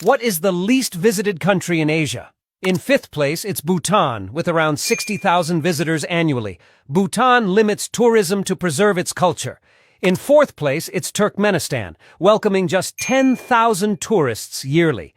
What is the least visited country in Asia? In fifth place, it's Bhutan, with around 60,000 visitors annually. Bhutan limits tourism to preserve its culture. In fourth place, it's Turkmenistan, welcoming just 10,000 tourists yearly.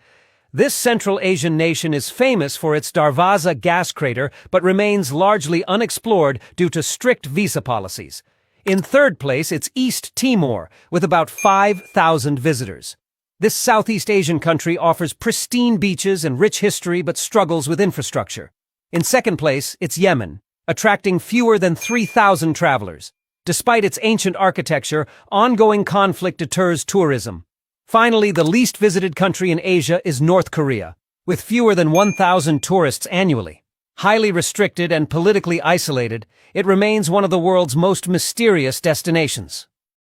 This Central Asian nation is famous for its Darvaza gas crater, but remains largely unexplored due to strict visa policies. In third place, it's East Timor, with about 5,000 visitors. This Southeast Asian country offers pristine beaches and rich history but struggles with infrastructure. In second place, it's Yemen, attracting fewer than 3,000 travelers. Despite its ancient architecture, ongoing conflict deters tourism. Finally, the least visited country in Asia is North Korea, with fewer than 1,000 tourists annually. Highly restricted and politically isolated, it remains one of the world's most mysterious destinations.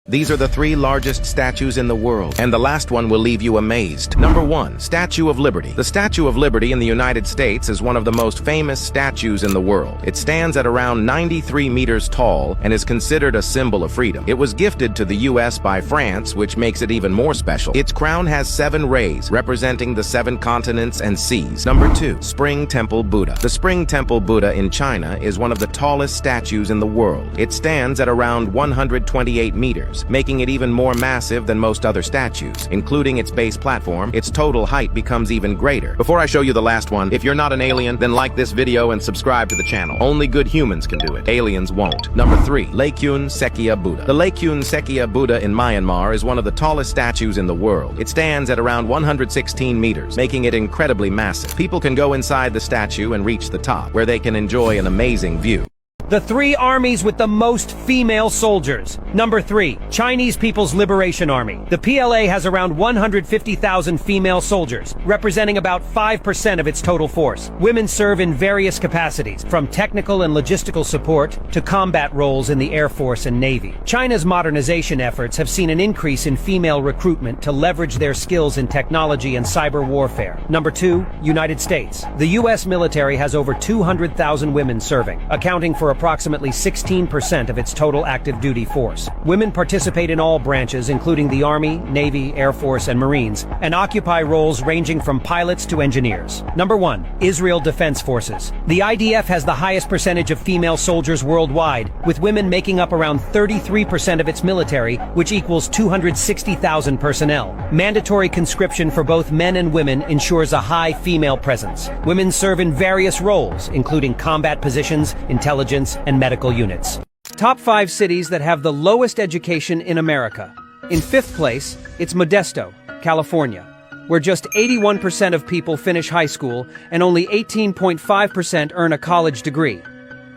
These are the 3 largest statues in the world, and the last one will leave you amazed. Number 1, Statue of Liberty. The Statue of Liberty in the United States is one of the most famous statues in the world. It stands at around 93 meters tall and is considered a symbol of freedom. It was gifted to the U.S. by France, which makes it even more special. Its crown has 7 rays, representing the 7 continents and seas. Number 2, Spring Temple Buddha. The Spring Temple Buddha in China is one of the tallest statues in the world. It stands at around 128 meters. Making it even more massive than most other statues. Including its base platform, its total height becomes even greater. Before I show you the last one, if you're not an alien, then like this video and subscribe to the channel. Only good humans can do it. Aliens won't. Number 3, Laikyun Sekya Buddha. The Laikyun Sekya Buddha in Myanmar is one of the tallest statues in the world. It stands at around 116 meters, making it incredibly massive. People can go inside the statue and reach the top, where they can enjoy an amazing view. The 3 armies with the most female soldiers. Number 3, Chinese People's Liberation Army. The PLA has around 150,000 female soldiers, representing about 5% of its total force. Women serve in various capacities, from technical and logistical support to combat roles in the Air Force and Navy. China's modernization efforts have seen an increase in female recruitment to leverage their skills in technology and cyber warfare. Number 2, United States. The U.S. military has over 200,000 women serving, accounting for approximately 16% of its total active duty force. Women participate in all branches, including the Army, Navy, Air Force, and Marines, and occupy roles ranging from pilots to engineers. Number 1, Israel Defense Forces. The IDF has the highest percentage of female soldiers worldwide, with women making up around 33% of its military, which equals 260,000 personnel. Mandatory conscription for both men and women ensures a high female presence. Women serve in various roles, including combat positions, intelligence, and medical units. Top 5 cities that have the lowest education in America. In 5th place, it's Modesto, California, where just 81% of people finish high school and only 18.5% earn a college degree.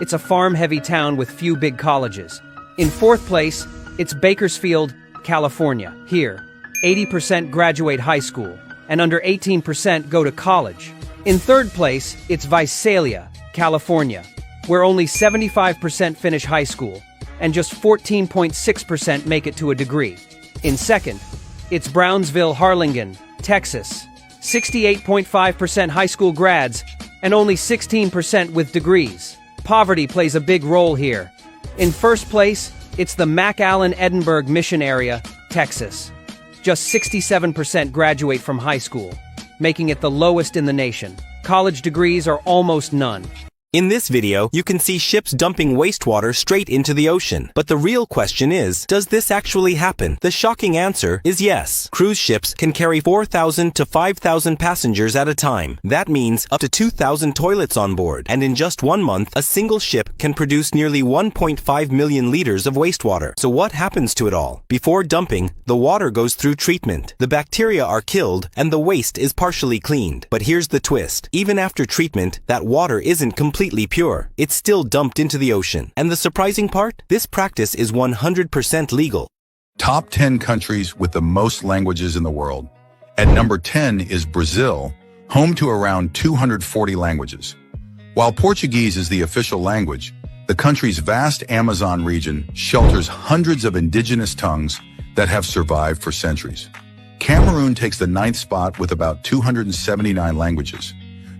It's a farm-heavy town with few big colleges. In 4th place, it's Bakersfield, California. Here, 80% graduate high school, and under 18% go to college. In 3rd place, it's Visalia, California, where only 75% finish high school, and just 14.6% make it to a degree. In 2nd, it's Brownsville, Harlingen, Texas, 68.5% high school grads, and only 16% with degrees. Poverty plays a big role here. In 1st place, it's the McAllen Edinburgh Mission Area, Texas. Just 67% graduate from high school, making it the lowest in the nation. College degrees are almost none. In this video, you can see ships dumping wastewater straight into the ocean. But the real question is, does this actually happen? The shocking answer is yes. Cruise ships can carry 4,000 to 5,000 passengers at a time. That means up to 2,000 toilets on board. And in just 1 month, a single ship can produce nearly 1.5 million liters of wastewater. So what happens to it all? Before dumping, the water goes through treatment. The bacteria are killed, and the waste is partially cleaned. But here's the twist. Even after treatment, that water isn't completely pure. It's still dumped into the ocean. And the surprising part? This practice is 100% legal. Top 10 countries with the most languages in the world. At number 10 is Brazil, home to around 240 languages. While Portuguese is the official language, the country's vast Amazon region shelters hundreds of indigenous tongues that have survived for centuries. Cameroon takes the 9th spot with about 279 languages.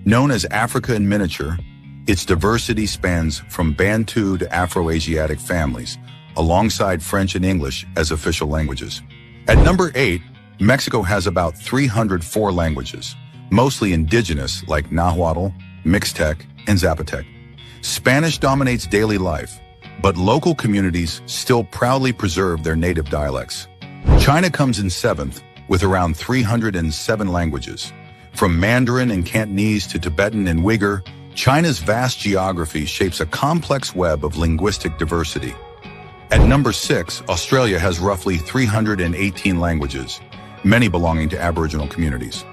Known as Africa in miniature, its diversity spans from Bantu to Afro-Asiatic families, alongside French and English as official languages. At number 8, Mexico has about 304 languages, mostly indigenous like Nahuatl, Mixtec, and Zapotec. Spanish dominates daily life, but local communities still proudly preserve their native dialects. China comes in seventh with around 307 languages. From Mandarin and Cantonese to Tibetan and Uyghur, China's vast geography shapes a complex web of linguistic diversity. At number 6, Australia has roughly 318 languages, many belonging to Aboriginal communities.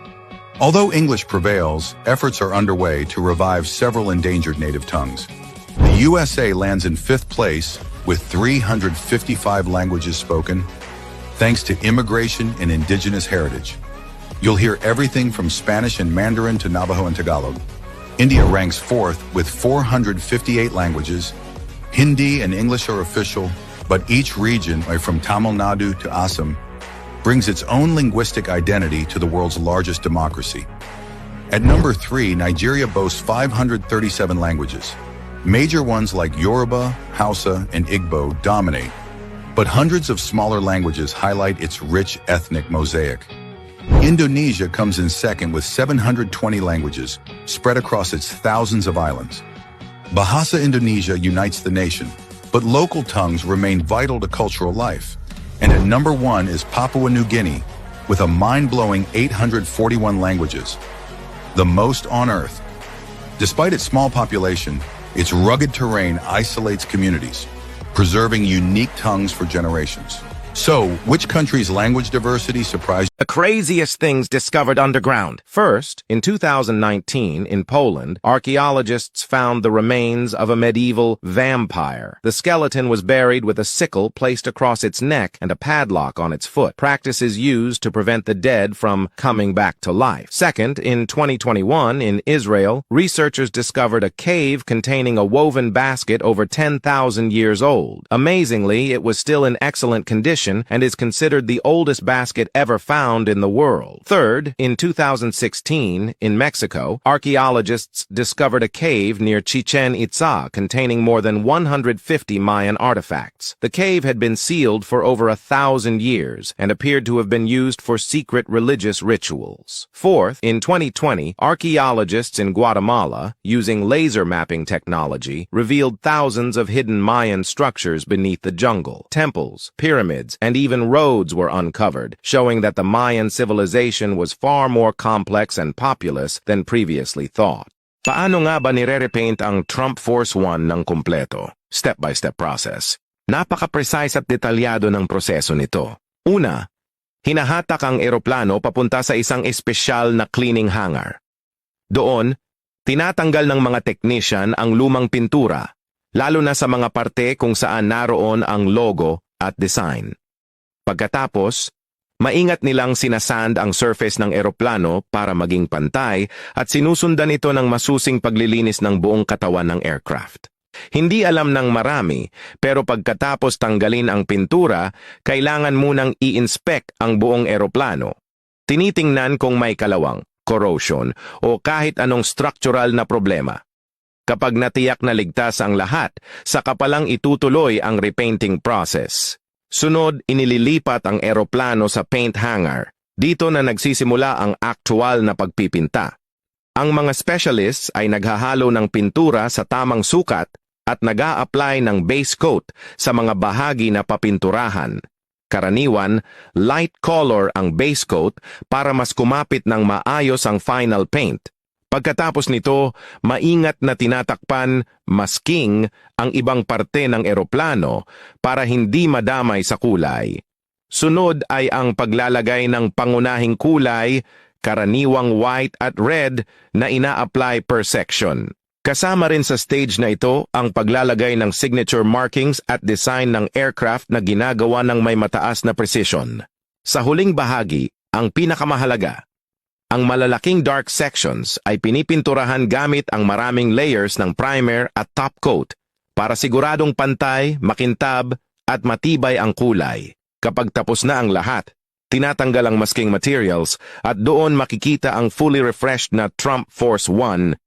Although English prevails, efforts are underway to revive several endangered native tongues. The USA lands in 5th place with 355 languages spoken, thanks to immigration and indigenous heritage. You'll hear everything from Spanish and Mandarin to Navajo and Tagalog. India ranks 4th with 458 languages. Hindi and English are official, but each region, from Tamil Nadu to Assam, brings its own linguistic identity to the world's largest democracy. At number 3, Nigeria boasts 537 languages. Major ones like Yoruba, Hausa, and Igbo dominate, but hundreds of smaller languages highlight its rich ethnic mosaic. Indonesia comes in second with 720 languages spread across its thousands of islands. Bahasa Indonesia unites the nation, but local tongues remain vital to cultural life. And at number 1 is Papua New Guinea, with a mind-blowing 841 languages, the most on Earth. Despite its small population, its rugged terrain isolates communities, preserving unique tongues for generations. So, which country's language diversity surprised you? The craziest things discovered underground. First, in 2019, in Poland, archaeologists found the remains of a medieval vampire. The skeleton was buried with a sickle placed across its neck and a padlock on its foot, practices used to prevent the dead from coming back to life. Second, in 2021, in Israel, researchers discovered a cave containing a woven basket over 10,000 years old. Amazingly, it was still in excellent condition and is considered the oldest basket ever found in the world. Third, in 2016, in Mexico, archaeologists discovered a cave near Chichen Itza containing more than 150 Mayan artifacts. The cave had been sealed for over 1,000 years and appeared to have been used for secret religious rituals. Fourth, in 2020, archaeologists in Guatemala, using laser mapping technology, revealed thousands of hidden Mayan structures beneath the jungle. Temples, pyramids, and even roads were uncovered, showing that the Mayan civilization was far more complex and populous than previously thought. Paano nga ba nire-repaint ang Trump Force 1 ng kumpleto? Step-by-step process. Napaka-precise at detalyado ng proseso nito. Una, hinahatak ang eroplano papunta sa isang espesyal na cleaning hangar. Doon, tinatanggal ng mga technician ang lumang pintura, lalo na sa mga parte kung saan naroon ang logo at design. Pagkatapos, maingat nilang sinasand ang surface ng eroplano para maging pantay at sinusundan ito ng masusing paglilinis ng buong katawan ng aircraft. Hindi alam ng marami, pero pagkatapos tanggalin ang pintura, kailangan munang i-inspect ang buong eroplano. Tinitingnan kung may kalawang, corrosion, o kahit anong structural na problema. Kapag natiyak na ligtas ang lahat, saka palang itutuloy ang repainting process. Sunod, inililipat ang eroplano sa paint hangar. Dito na nagsisimula ang aktual na pagpipinta. Ang mga specialists ay naghahalo ng pintura sa tamang sukat at nag-a-apply ng base coat sa mga bahagi na papinturahan. Karaniwan, light color ang base coat para mas kumapit ng maayos ang final paint. Pagkatapos nito, maingat na tinatakpan, masking ang ibang parte ng eroplano para hindi madamay sa kulay. Sunod ay ang paglalagay ng pangunahing kulay, karaniwang white at red na ina-apply per section. Kasama rin sa stage na ito ang paglalagay ng signature markings at design ng aircraft na ginagawa ng may mataas na precision. Sa huling bahagi, ang pinakamahalaga, ang malalaking dark sections ay pinipinturahan gamit ang maraming layers ng primer at top coat para siguradong pantay, makintab at matibay ang kulay. Kapag tapos na ang lahat, tinatanggal ang masking materials at doon makikita ang fully refreshed na Trump Force 1.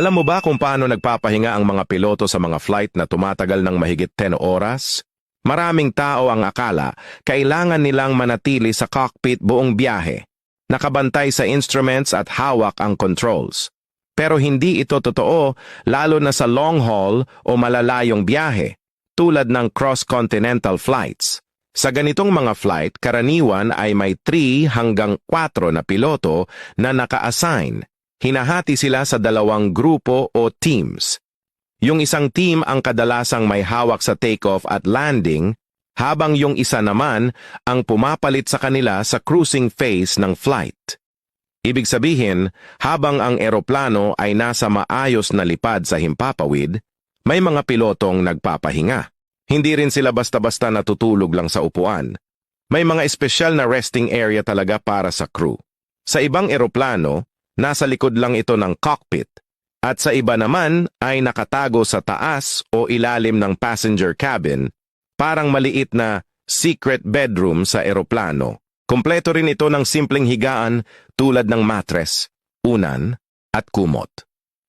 Alam mo ba kung paano nagpapahinga ang mga piloto sa mga flight na tumatagal ng mahigit 10 oras? Maraming tao ang akala kailangan nilang manatili sa cockpit buong biyahe, nakabantay sa instruments at hawak ang controls. Pero hindi ito totoo lalo na sa long haul o malalayong biyahe, tulad ng cross-continental flights. Sa ganitong mga flight, karaniwan ay may 3 hanggang 4 na piloto na naka-assign. Hinahati sila sa 2 grupo o teams. Yung isang team ang kadalasang may hawak sa takeoff at landing, habang yung isa naman ang pumapalit sa kanila sa cruising phase ng flight. Ibig sabihin, habang ang eroplano ay nasa maayos na lipad sa himpapawid, may mga pilotong nagpapahinga. Hindi rin sila basta-basta natutulog lang sa upuan. May mga espesyal na resting area talaga para sa crew. Sa ibang eroplano, nasa likod lang ito ng cockpit, at sa iba naman ay nakatago sa taas o ilalim ng passenger cabin, parang maliit na secret bedroom sa eroplano. Kompleto rin ito ng simpleng higaan tulad ng mattress, unan, at kumot.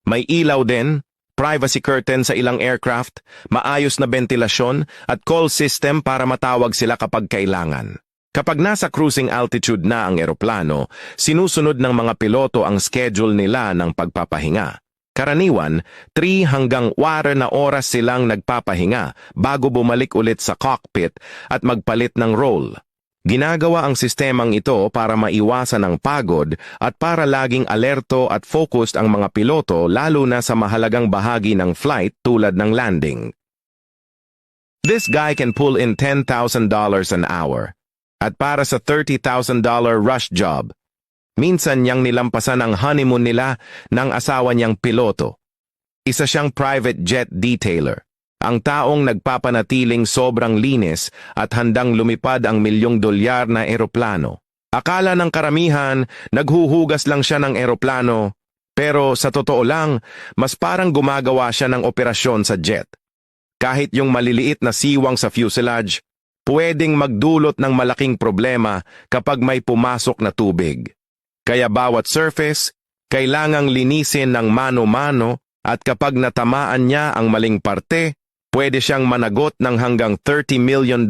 May ilaw din, privacy curtain sa ilang aircraft, maayos na ventilasyon at call system para matawag sila kapag kailangan. Kapag nasa cruising altitude na ang eroplano, sinusunod ng mga piloto ang schedule nila ng pagpapahinga. Karaniwan, 3 hanggang 4 na oras silang nagpapahinga bago bumalik ulit sa cockpit at magpalit ng role. Ginagawa ang sistemang ito para maiwasan ang pagod at para laging alerto at focused ang mga piloto lalo na sa mahalagang bahagi ng flight tulad ng landing. This guy can pull in $10,000 an hour. At para sa $30,000 rush job, minsan niyang nilampasan ang honeymoon nila ng asawa niyang piloto. Isa siyang private jet detailer. Ang taong nagpapanatiling sobrang linis at handang lumipad ang $1,000,000 na eroplano. Akala ng karamihan, naghuhugas lang siya ng eroplano, pero sa totoo lang, mas parang gumagawa siya ng operasyon sa jet. Kahit yung maliliit na siwang sa fuselage, pwedeng magdulot ng malaking problema kapag may pumasok na tubig. Kaya bawat surface, kailangang linisin ng mano-mano at kapag natamaan niya ang maling parte, pwede siyang managot ng hanggang $30 million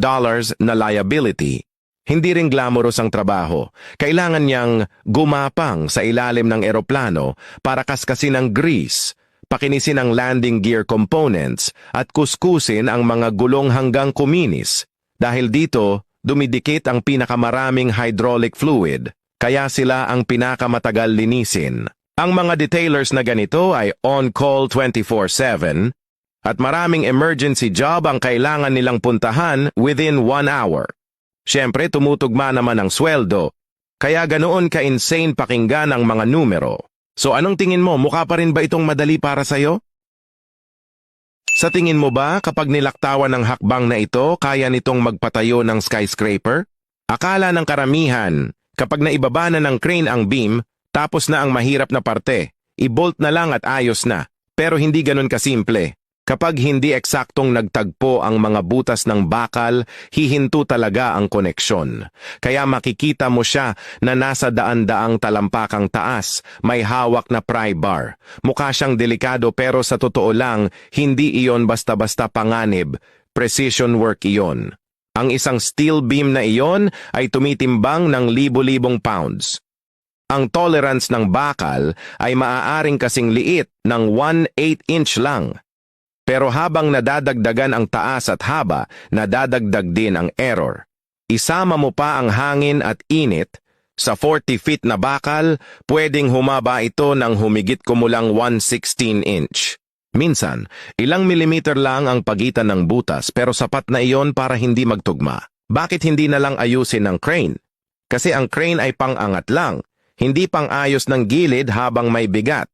na liability. Hindi rin glamorous ang trabaho. Kailangan niyang gumapang sa ilalim ng eroplano para kaskasin ang grease, pakinisin ang landing gear components at kuskusin ang mga gulong hanggang kuminis. Dahil dito, dumidikit ang pinakamaraming hydraulic fluid, kaya sila ang pinakamatagal linisin. Ang mga detailers na ganito ay on-call 24/7, at maraming emergency job ang kailangan nilang puntahan within 1 hour. Siyempre, tumutugma naman ang sweldo, kaya ganoon ka-insane pakinggan ang mga numero. So anong tingin mo, mukha pa rin ba itong madali para sa'yo? Sa tingin mo ba, kapag nilaktawan ng hakbang na ito, kaya nitong magpatayo ng skyscraper? Akala ng karamihan, kapag naibaba na ng crane ang beam, tapos na ang mahirap na parte, i-bolt na lang at ayos na. Pero hindi ganun kasimple. Kapag hindi eksaktong nagtagpo ang mga butas ng bakal, hihinto talaga ang koneksyon. Kaya makikita mo siya na nasa daan-daang talampakang taas, may hawak na pry bar. Mukha siyang delikado pero sa totoo lang, hindi iyon basta-basta panganib. Precision work iyon. Ang isang steel beam na iyon ay tumitimbang ng libo-libong pounds. Ang tolerance ng bakal ay maaaring kasing liit ng 1/8 inch lang. Pero habang nadadagdagan ang taas at haba, nadadagdag din ang error. Isama mo pa ang hangin at init, sa 40 feet na bakal, pwedeng humaba ito ng humigit kumulang 1/16 inch. Minsan, ilang milimeter lang ang pagitan ng butas pero sapat na iyon para hindi magtugma. Bakit hindi na lang ayusin ng crane? Kasi ang crane ay pang-angat lang, hindi pang-ayos ng gilid habang may bigat.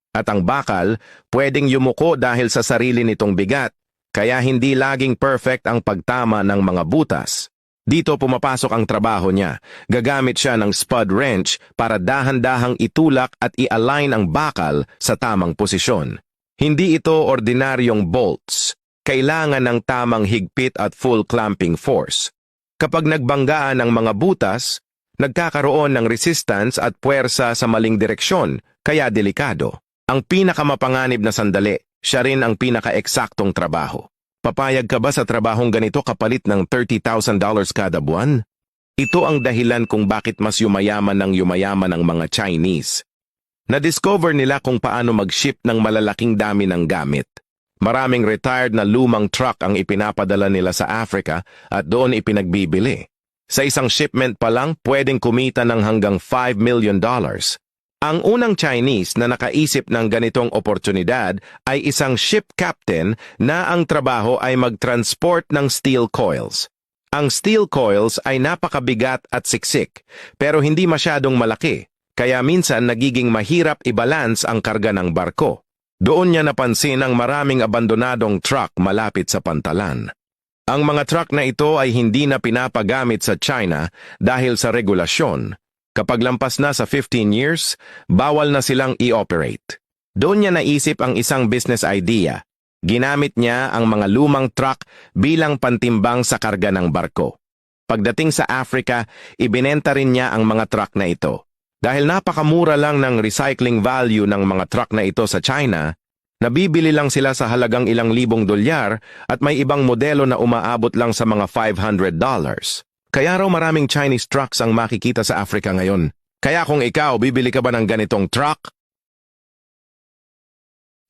At ang bakal, pwedeng yumuko dahil sa sarili nitong bigat, kaya hindi laging perfect ang pagtama ng mga butas. Dito pumapasok ang trabaho niya. Gagamit siya ng spud wrench para dahan-dahang itulak at i-align ang bakal sa tamang posisyon. Hindi ito ordinaryong bolts. Kailangan ng tamang higpit at full clamping force. Kapag nagbanggaan ang mga butas, nagkakaroon ng resistance at puwersa sa maling direksyon, kaya delikado. Ang pinakamapanganib na sandali, siya rin ang pinaka-eksaktong trabaho. Papayag ka ba sa trabahong ganito kapalit ng $30,000 kada buwan? Ito ang dahilan kung bakit mas yumayaman ang mga Chinese. Na-discover nila kung paano mag-ship ng malalaking dami ng gamit. Maraming retired na lumang truck ang ipinapadala nila sa Africa at doon ipinagbibili. Sa isang shipment pa lang, pwedeng kumita ng hanggang $5 million. Ang unang Chinese na nakaisip ng ganitong oportunidad ay isang ship captain na ang trabaho ay mag-transport ng steel coils. Ang steel coils ay napakabigat at siksik, pero hindi masyadong malaki, kaya minsan nagiging mahirap i-balance ang karga ng barko. Doon niya napansin ang maraming abandonadong truck malapit sa pantalan. Ang mga truck na ito ay hindi na pinapagamit sa China dahil sa regulasyon. Kapag lampas na sa 15 years, bawal na silang i-operate. Doon niya naisip ang isang business idea. Ginamit niya ang mga lumang truck bilang pantimbang sa karga ng barko. Pagdating sa Africa, ibinenta rin niya ang mga truck na ito. Dahil napakamura lang ng recycling value ng mga truck na ito sa China, nabibili lang sila sa halagang ilang libong dolyar at may ibang modelo na umaabot lang sa mga $500. Kaya raw maraming Chinese trucks ang makikita sa Africa ngayon. Kaya kung ikaw, bibili ka ba ng ganitong truck?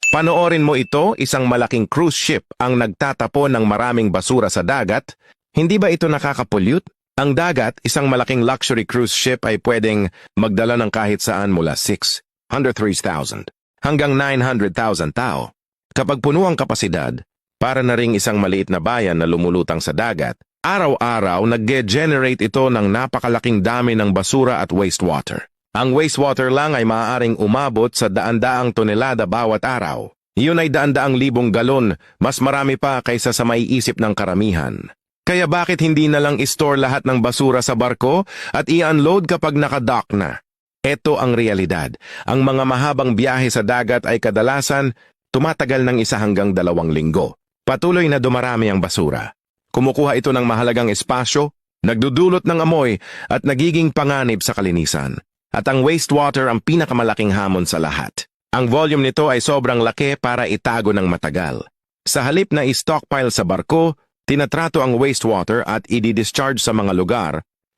Panoorin mo ito, isang malaking cruise ship ang nagtatapon ng maraming basura sa dagat. Hindi ba ito nakakapollute? Ang dagat, isang malaking luxury cruise ship ay pwedeng magdala ng kahit saan mula 603,000 hanggang 900,000 tao. Kapag puno ang kapasidad, para na ring isang maliit na bayan na lumulutang sa dagat, araw-araw nag-generate ito ng napakalaking dami ng basura at wastewater. Ang wastewater lang ay maaaring umabot sa daan-daang tonelada bawat araw. Iyon ay daan-daang libong galon, mas marami pa kaysa sa maiisip ng karamihan. Kaya bakit hindi na lang i-store lahat ng basura sa barko at i-unload kapag naka-dock na? Ito ang realidad. Ang mga mahabang biyahe sa dagat ay kadalasan tumatagal ng 1 hanggang 2 linggo. Patuloy na dumarami ang basura. Kumukuha ito ng mahalagang espasyo, nagdudulot ng amoy at nagiging panganib sa kalinisan. At ang wastewater ang pinakamalaking hamon sa lahat. Ang volume nito ay sobrang laki para itago ng matagal. Sa halip na i-stockpile sa barko, tinatrato ang wastewater at i-discharge sa mga lugar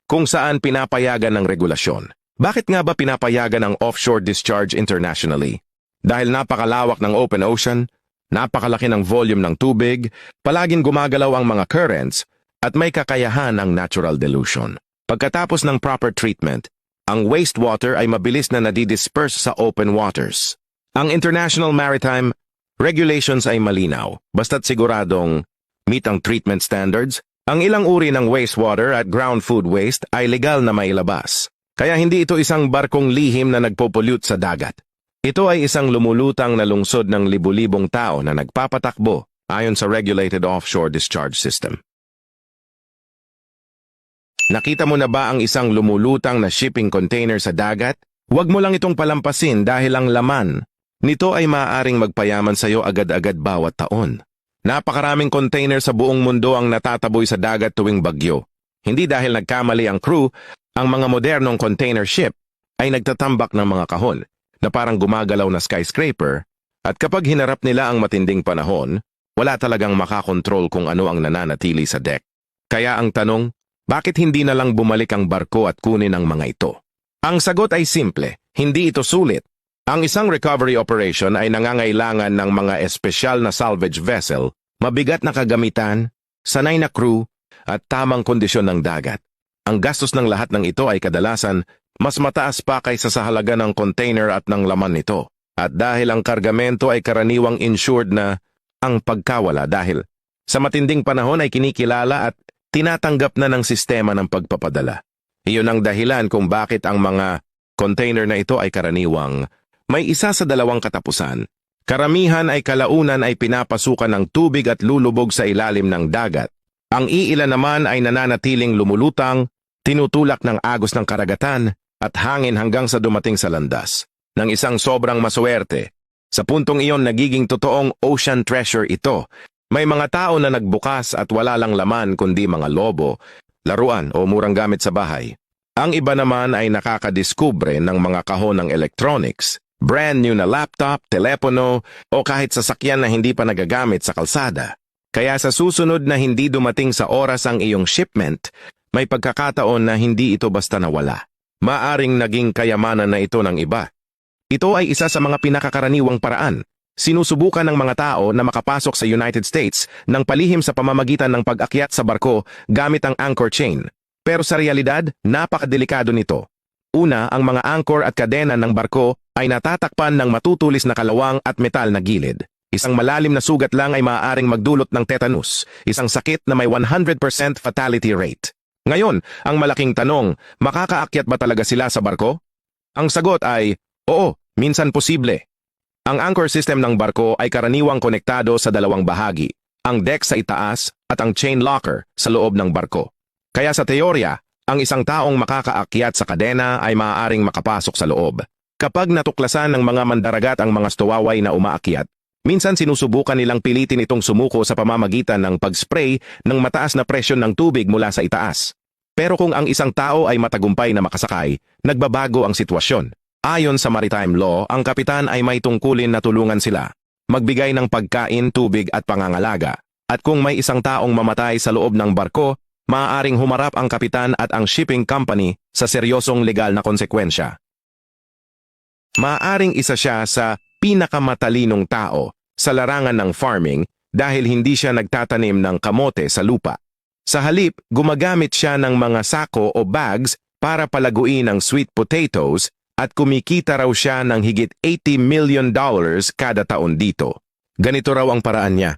kung saan pinapayagan ng regulasyon. Bakit nga ba pinapayagan ang offshore discharge internationally? Dahil napakalawak ng open ocean, napakalaki ng volume ng tubig, palaging gumagalaw ang mga currents, at may kakayahan ang natural dilution. Pagkatapos ng proper treatment, ang wastewater ay mabilis na nadidisperse sa open waters. Ang International Maritime Regulations ay malinaw, basta't siguradong meet ang treatment standards. Ang ilang uri ng wastewater at ground food waste ay legal na mailabas. Kaya hindi ito isang barkong lihim na nagpopollute sa dagat. Ito ay isang lumulutang na lungsod ng libu-libong tao na nagpapatakbo ayon sa Regulated Offshore Discharge System. Nakita mo na ba ang isang lumulutang na shipping container sa dagat? Huwag mo lang itong palampasin dahil ang laman nito ay maaaring magpayaman sa iyo agad-agad bawat taon. Napakaraming container sa buong mundo ang natataboy sa dagat tuwing bagyo. Hindi dahil nagkamali ang crew, ang mga modernong container ship ay nagtatambak ng mga kahon na parang gumagalaw na skyscraper at kapag hinarap nila ang matinding panahon, wala talagang makakontrol kung ano ang nananatili sa deck. Kaya ang tanong, bakit hindi na lang bumalik ang barko at kunin ang mga ito? Ang sagot ay simple, hindi ito sulit. Ang isang recovery operation ay nangangailangan ng mga espesyal na salvage vessel, mabigat na kagamitan, sanay na crew, at tamang kondisyon ng dagat. Ang gastos ng lahat ng ito ay kadalasan mas mataas pa kaysa sa halaga ng container at ng laman nito. At dahil ang kargamento ay karaniwang insured na ang pagkawala dahil sa matinding panahon ay kinikilala at tinatanggap na ng sistema ng pagpapadala. Iyon ang dahilan kung bakit ang mga container na ito ay karaniwang may isa sa 2 katapusan. Karamihan ay kalaunan ay pinapasukan ng tubig at lulubog sa ilalim ng dagat. Ang iilan naman ay nananatiling lumulutang, tinutulak ng agos ng karagatan at hangin hanggang sa dumating sa landas. Ng isang sobrang maswerte. Sa puntong iyon nagiging totoong ocean treasure ito. May mga tao na nagbukas at wala lang laman kundi mga lobo, laruan o murang gamit sa bahay. Ang iba naman ay nakakadiskubre ng mga kahon ng electronics, brand new na laptop, telepono, o kahit sasakyan na hindi pa nagagamit sa kalsada. Kaya sa susunod na hindi dumating sa oras ang iyong shipment, may pagkakataon na hindi ito basta nawala. Maaring naging kayamanan na ito ng iba. Ito ay isa sa mga pinakakaraniwang paraan. Sinusubukan ng mga tao na makapasok sa United States ng palihim sa pamamagitan ng pag-akyat sa barko gamit ang anchor chain. Pero sa realidad, napakadelikado nito. Una, ang mga anchor at kadena ng barko ay natatakpan ng matutulis na kalawang at metal na gilid. Isang malalim na sugat lang ay maaaring magdulot ng tetanus, isang sakit na may 100% fatality rate. Ngayon, ang malaking tanong, makakaakyat ba talaga sila sa barko? Ang sagot ay, oo, minsan posible. Ang anchor system ng barko ay karaniwang konektado sa dalawang bahagi, ang deck sa itaas at ang chain locker sa loob ng barko. Kaya sa teorya, ang isang taong makakaakyat sa kadena ay maaaring makapasok sa loob. Kapag natuklasan ng mga mandaragat ang mga stowaway na umaakyat, minsan sinusubukan nilang pilitin itong sumuko sa pamamagitan ng pag-spray ng mataas na presyon ng tubig mula sa itaas. Pero kung ang isang tao ay matagumpay na makasakay, nagbabago ang sitwasyon. Ayon sa maritime law, ang kapitan ay may tungkulin na tulungan sila, magbigay ng pagkain, tubig at pangangalaga. At kung may isang taong mamatay sa loob ng barko, maaaring humarap ang kapitan at ang shipping company sa seryosong legal na konsekwensya. Maaaring isa siya sa pinakamatalinong tao sa larangan ng farming dahil hindi siya nagtatanim ng kamote sa lupa. Sa halip, gumagamit siya ng mga sako o bags para palaguin ang sweet potatoes at kumikita raw siya ng higit $80 million kada taon dito. Ganito raw ang paraan niya.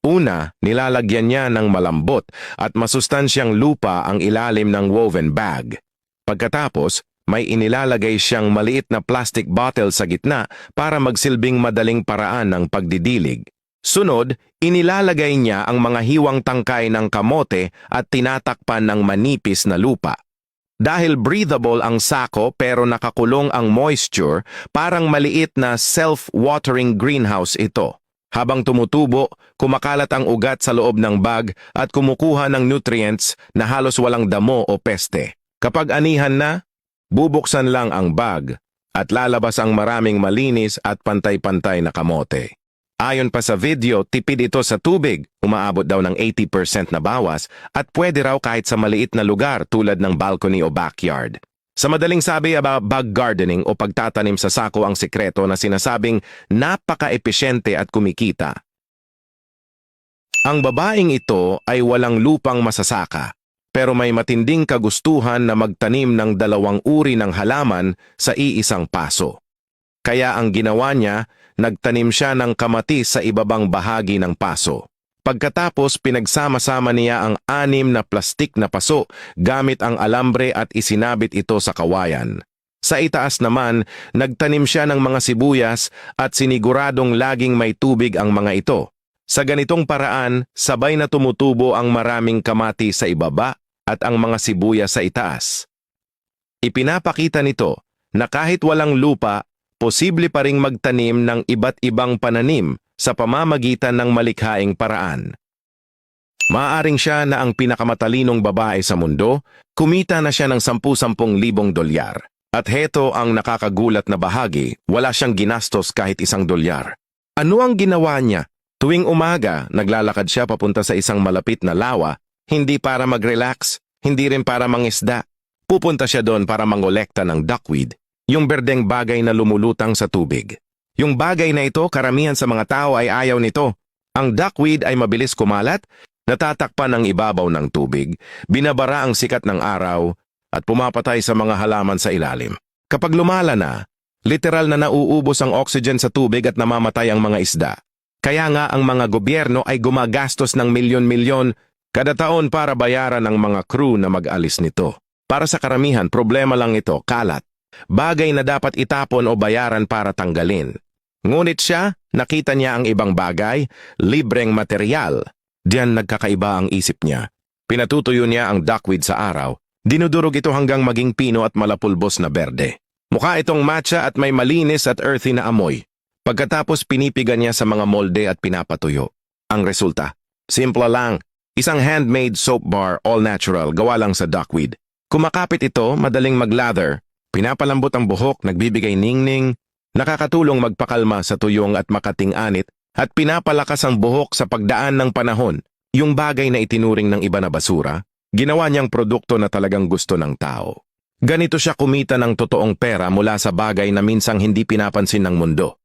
Una, nilalagyan niya ng malambot at masustansyang lupa ang ilalim ng woven bag. Pagkatapos, may inilalagay siyang maliit na plastic bottle sa gitna para magsilbing madaling paraan ng pagdidilig. Sunod, inilalagay niya ang mga hiwang tangkay ng kamote at tinatakpan ng manipis na lupa. Dahil breathable ang sako pero nakakulong ang moisture, parang maliit na self-watering greenhouse ito. Habang tumutubo, kumakalat ang ugat sa loob ng bag at kumukuha ng nutrients na halos walang damo o peste. Kapag anihan na, bubuksan lang ang bag at lalabas ang maraming malinis at pantay-pantay na kamote. Ayon pa sa video, tipid ito sa tubig, umaabot daw ng 80% na bawas at pwede raw kahit sa maliit na lugar tulad ng balcony o backyard. Sa madaling sabi about bag gardening o pagtatanim sa sako ang sikreto na sinasabing napaka-epesyente at kumikita. Ang babaeng ito ay walang lupang masasaka, pero may matinding kagustuhan na magtanim ng 2 uri ng halaman sa iisang paso. Kaya ang ginawa niya, nagtanim siya ng kamatis sa ibabang bahagi ng paso. Pagkatapos pinagsama-sama niya ang 6 na plastik na paso gamit ang alambre at isinabit ito sa kawayan. Sa itaas naman, nagtanim siya ng mga sibuyas at siniguradong laging may tubig ang mga ito. Sa ganitong paraan, sabay na tumutubo ang maraming kamati sa ibaba at ang mga sibuyas sa itaas. Ipinapakita nito na kahit walang lupa, posible pa ring magtanim ng iba't ibang pananim sa pamamagitan ng malikhaing paraan. Maaaring siya na ang pinakamatalinong babae sa mundo, kumita na siya ng $10,000 dolyar. At heto ang nakakagulat na bahagi, wala siyang ginastos kahit $1. Ano ang ginawa niya? Tuwing umaga, naglalakad siya papunta sa isang malapit na lawa, hindi para mag-relax, hindi rin para mangisda. Pupunta siya doon para mangolekta ng duckweed, yung berdeng bagay na lumulutang sa tubig. Yung bagay na ito, karamihan sa mga tao ay ayaw nito. Ang duckweed ay mabilis kumalat, natatakpan ang ibabaw ng tubig, binabara ang sikat ng araw, at pumapatay sa mga halaman sa ilalim. Kapag lumala na, literal na nauubos ang oxygen sa tubig at namamatay ang mga isda. Kaya nga ang mga gobyerno ay gumagastos ng milyon-milyon kada taon para bayaran ang mga crew na mag-alis nito. Para sa karamihan, problema lang ito, kalat. Bagay na dapat itapon o bayaran para tanggalin. Ngunit siya, nakita niya ang ibang bagay, libreng materyal. Diyan nagkakaiba ang isip niya. Pinatutuyo niya ang duckweed sa araw. Dinudurog ito hanggang maging pino at malapulbos na berde. Mukha itong matcha at may malinis at earthy na amoy. Pagkatapos pinipigan niya sa mga molde at pinapatuyo. Ang resulta, simple lang. Isang handmade soap bar, all natural, gawa lang sa duckweed. Kumakapit ito, madaling maglather. Pinapalambot ang buhok, nagbibigay ningning, nakakatulong magpakalma sa tuyong at makating-anit at pinapalakas ang buhok sa pagdaan ng panahon. Yung bagay na itinuring ng iba na basura, ginawa niyang produkto na talagang gusto ng tao. Ganito siya kumita ng totoong pera mula sa bagay na minsang hindi pinapansin ng mundo.